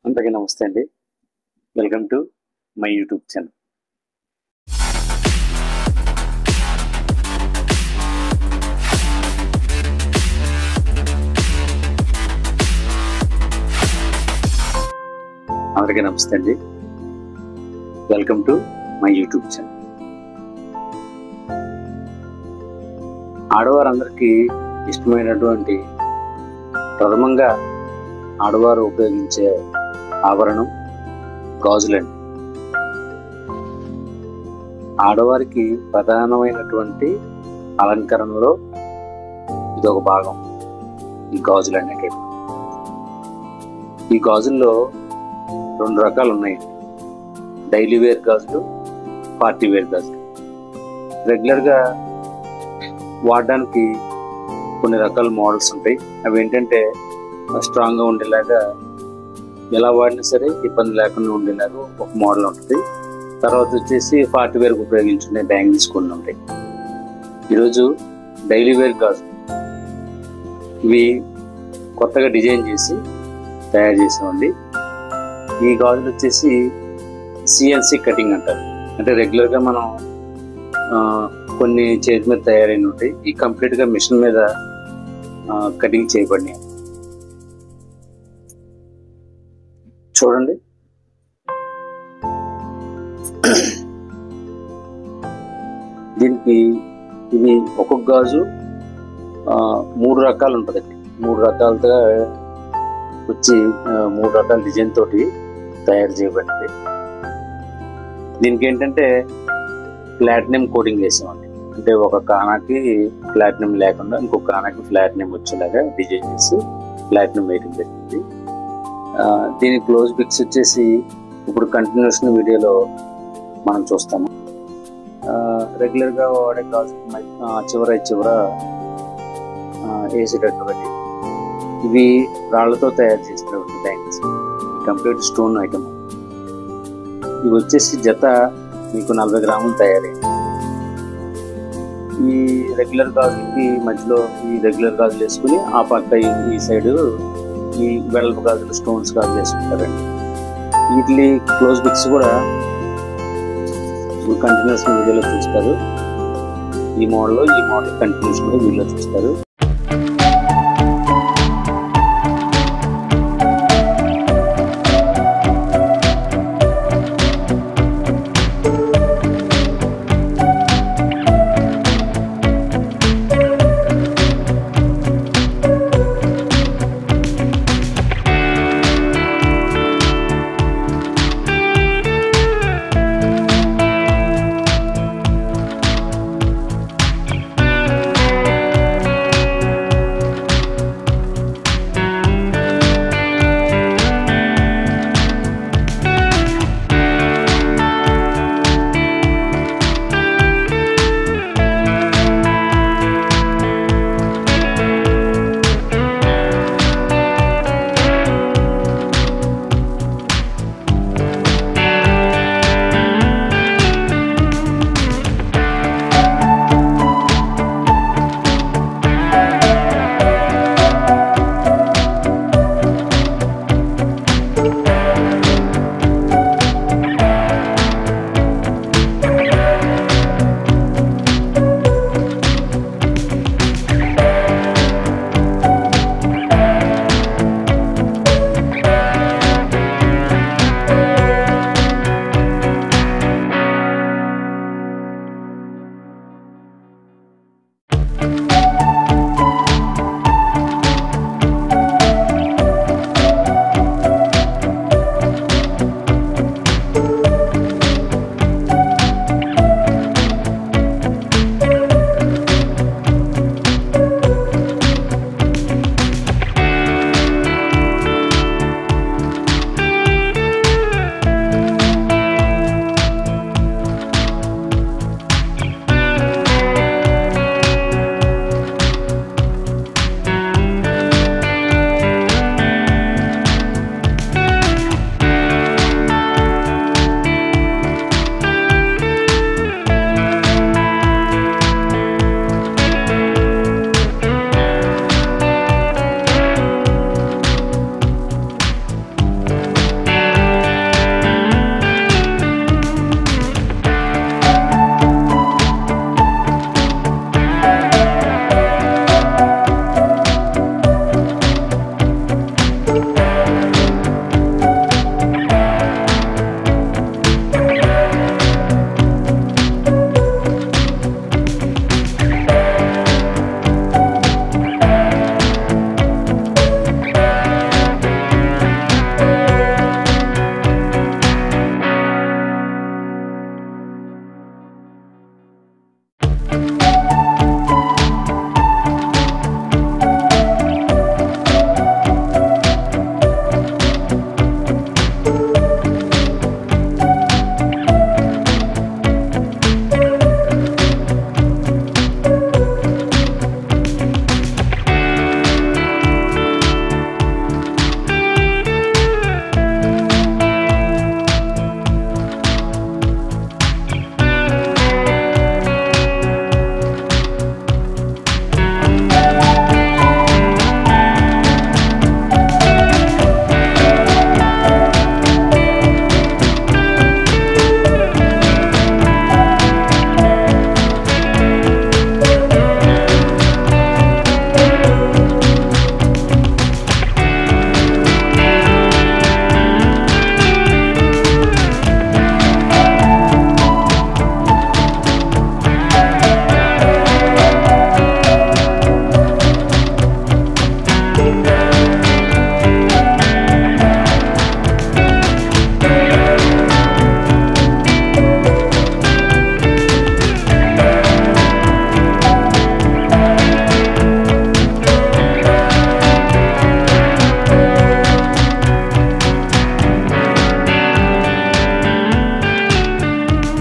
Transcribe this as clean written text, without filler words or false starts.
అందరికీ నమస్తే అండి. Welcome to my YouTube channel. అందరికీ నమస్తే అండి. Welcome to my YouTube channel. ఆడవారందరికీ ఇష్టమైనటువంటి ప్రథమంగా ఆడవారు ఉపయోగించే ఆభరణం గాజులండి. ఆడవారికి ప్రధానమైనటువంటి అలంకరణలో ఇదొక భాగం, ఈ గాజులు అనేటివి. ఈ గాజుల్లో 2 రకాలు ఉన్నాయండి. డైలీ వేర్ గాజులు, పార్టీ వేర్ గాజులు. రెగ్యులర్గా వాడడానికి కొన్ని రకాల మోడల్స్ ఉంటాయి. అవి ఏంటంటే స్ట్రాంగ్గా ఉండేలాగా, ఎలా వాడినా సరే ఇబ్బంది లేకుండా ఉండేలాగా ఒక మోడల్ ఉంటుంది. తర్వాత వచ్చేసి పార్టీ వేర్కి ఉపయోగించుకునే బ్యాంగిల్స్ కొన్ని ఉంటాయి. ఈరోజు డైలీ వేర్ గాజులు ఇవి కొత్తగా డిజైన్ చేసి తయారు చేసామండి. ఈ గాజులు వచ్చేసి సిఎన్సి కటింగ్ అంటారు. అంటే రెగ్యులర్గా మనం కొన్ని చేతి మీద తయారైన ఉంటాయి. ఈ కంప్లీట్గా మిషన్ మీద కటింగ్ చేయబడినాయి. చూడండి, దీనికి ఇవి ఒక్కొక్క గాజు 3 రకాలు ఉంటుందండి. 3 రకాలతో వచ్చి 3 రకాల డిజైన్ తోటి తయారు చేయబడింది. దీనికి ఏంటంటే ప్లాటినం కోటింగ్ వేసామండి. అంటే ఒక కానాకి ప్లాటినం లేకుండా ఇంకొక కానాకి ప్లాటినం వచ్చేలాగా డిజైన్ చేసి ప్లాటినం వేయడం జరిగింది. దీని క్లోజ్ పిక్స్ వచ్చేసి ఇప్పుడు కంటిన్యూషన్ వీడియోలో మనం చూస్తాము. రెగ్యులర్గా వాడే గాజులు చివర వేసేటటువంటి ఇవి రాళ్లతో తయారు చేసినటువంటి బ్యాంగిల్స్, కంప్లీట్ స్టోన్ ఐటమ్. ఇవి వచ్చేసి జత మీకు 40 గ్రాములు తయారైంది. ఈ రెగ్యులర్ గాజులకి మధ్యలో ఈ రెగ్యులర్ గాజులు వేసుకుని ఆ పక్క ఈ సైడ్ ఈ వెడల్పు గాజులు స్టోన్స్ గాజులు వేసుకుంటారండి. వీటి క్లోజ్ పిక్స్ కూడా కంటిన్యూషన్ వీడియోలో చూస్తారు. ఈ మోడల్ కంటిన్యూషన్ వీడియోలో చూస్తారు.